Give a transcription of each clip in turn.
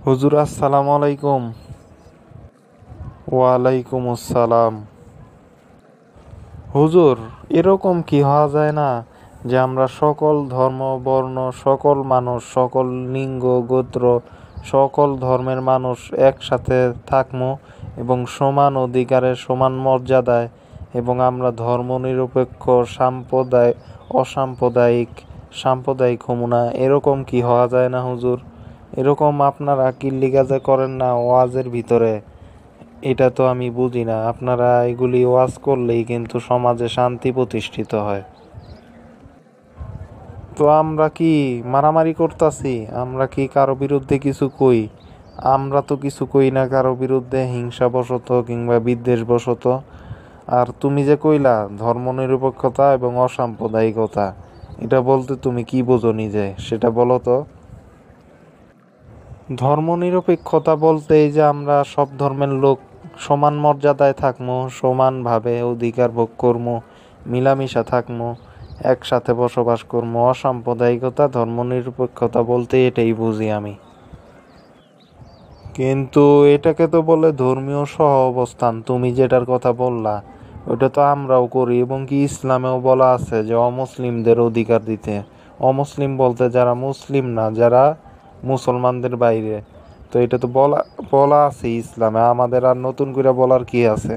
হুজুর আসসালামু আলাইকুম। ওয়ালাইকুম আসসালাম। হুজুর, এরকম কি হওয়া যায় না যে আমরা সকল ধর্ম বর্ণ সকল মানুষ সকল লিঙ্গ গোত্র সকল ধর্মের মানুষ একসাথে থাকবো এবং সমান অধিকারে সমান মর্যাদায় এবং আমরা ধর্মনিরপেক্ষ অসাম্প্রদায়িক সাম্প্রদায়িক হমু না, এরকম কি হওয়া যায় না হুজুর? এরকম আপনারা কিল্লিগা যে করেন না ওয়াজের ভিতরে, এটা তো আমি বুঝি না। আপনারা এগুলি ওয়াজ করলেই কিন্তু সমাজে শান্তি প্রতিষ্ঠিত হয়। তো আমরা কি মারামারি করতাছি? আমরা কি কারো বিরুদ্ধে কিছু কই? আমরা তো কিছু কই না কারো বিরুদ্ধে হিংসাবশত কিংবা বিদ্বেষবশত। আর তুমি যে কইলা ধর্মনিরপেক্ষতা এবং অসাম্প্রদায়িকতা, এটা বলতে তুমি কি বোঝো নিজে সেটা বলো তো। ধর্মনিরপেক্ষতা বলতে এই যে আমরা সব ধর্মের লোক সমান মর্যাদায় থাকবো, সমানভাবে অধিকার ভোগ করবো, মিলামিশা থাকবো, একসাথে বসবাস করবো। অসাম্প্রদায়িকতা ধর্মনিরপেক্ষতা বলতে এটাই বুঝি আমি। কিন্তু এটাকে তো বলে ধর্মীয় সহ অবস্থান। তুমি যেটার কথা বললা ওটা তো আমরাও করি, এবং কি ইসলামেও বলা আছে যে অমুসলিমদের অধিকার দিতে। অমুসলিম বলতে যারা মুসলিম না, যারা মুসলমানদের বাইরে। তো এটা তো বলা বলা আছে ইসলামে, আমাদের আর নতুন করে বলার কি আছে?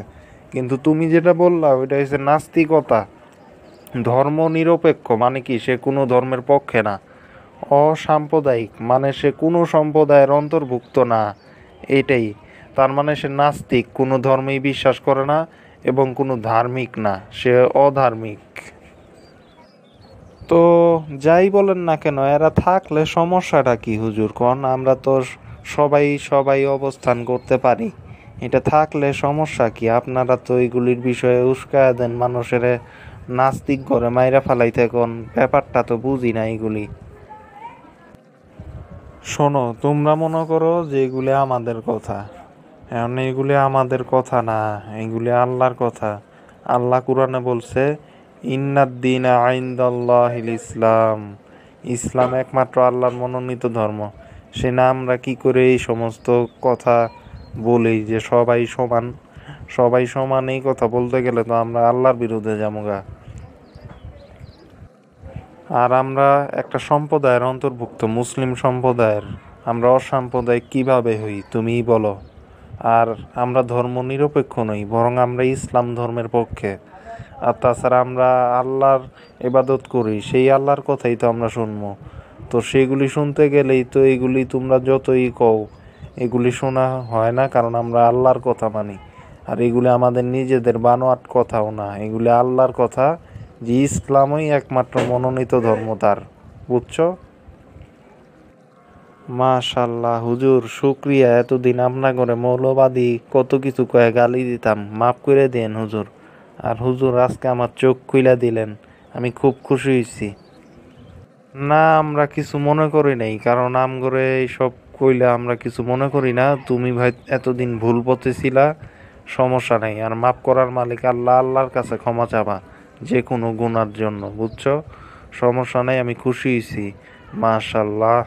কিন্তু তুমি যেটা বললা ওইটা হচ্ছে নাস্তিকতা। ধর্ম নিরপেক্ষ মানে কি সে কোনো ধর্মের পক্ষে না। অসাম্প্রদায়িক মানে সে কোনো সম্প্রদায়ের অন্তর্ভুক্ত না। এটাই তার মানে সে নাস্তিক, কোনো ধর্মেই বিশ্বাস করে না এবং কোনো ধার্মিক না, সে অধার্মিক। তো যাই বলেন না কেন, এরা থাকলে সমস্যাটা কি হুজুর কোন? আমরা তো সবাই সবাই অবস্থান করতে পারি, এটা থাকলে সমস্যা কি? আপনারা তো এগুলির বিষয়ে উস্কায়া দেন মানুষের, নাস্তিক করে মাইরা ফালাইতে কোন, ব্যাপারটা তো বুঝি না এগুলি। শোনো, তোমরা মনে করো যে এগুলি আমাদের কথা, এখন এগুলি আমাদের কথা না, এগুলি আল্লাহর কথা। আল্লাহ কুরআনে বলছে ইন্নাদ-দীনা ইনদাল্লাহিল ইসলাম, ইসলাম একমাত্র আল্লাহর মনোনীত ধর্ম। সে না আমরা কি করে এই সমস্ত কথা বলি যে সবাই সমান? সবাই সমান এই কথা বলতে গেলে তো আমরা আল্লাহর বিরুদ্ধে যামুগা। আর আমরা একটা সম্প্রদায়ের অন্তর্ভুক্ত, মুসলিম সম্প্রদায়ের। আমরা অসাম্প্রদায়িক কিভাবে হই তুমিই বলো? আর আমরা ধর্ম নিরপেক্ষ নই, বরং আমরা ইসলাম ধর্মের পক্ষে। আর তাছাড়া আমরা আল্লাহর ইবাদত করি, সেই আল্লাহর কথাই তো আমরা শুনবো। তো সেগুলি শুনতে গেলেই তো এগুলি তোমরা যতই কও এগুলি শোনা হয় না, কারণ আমরা আল্লাহর কথা মানি। আর এগুলি আমাদের নিজেদের বানোয়াট কথাও না, এগুলি আল্লাহর কথা, যে ইসলামই একমাত্র মনোনীত ধর্ম তার। বুঝছো? মাশাল্লাহ হুজুর, শুক্রিয়া। এতদিন আপনা করে মৌলবাদী কত কিছু কয়ে গালি দিতাম, মাফ করে দেন হুজুর। আর হুজুর আজকে আমার চোখ খুইলা দিলেন, আমি খুব খুশি হয়েছি। না, আমরা কিছু মনে করি নাই, কারণ আমগরে এইসব কইলে আমরা কিছু মনে করি না। তুমি ভাই এতদিন ভুল পথে ছিলা, সমস্যা নাই। আর মাফ করার মালিক আল্লাহ, আল্লাহর কাছে ক্ষমা চাবা যে কোনো গুনার জন্য, বুঝছো? সমস্যা নাই, আমি খুশি হয়েছি। মাশাল্লাহ।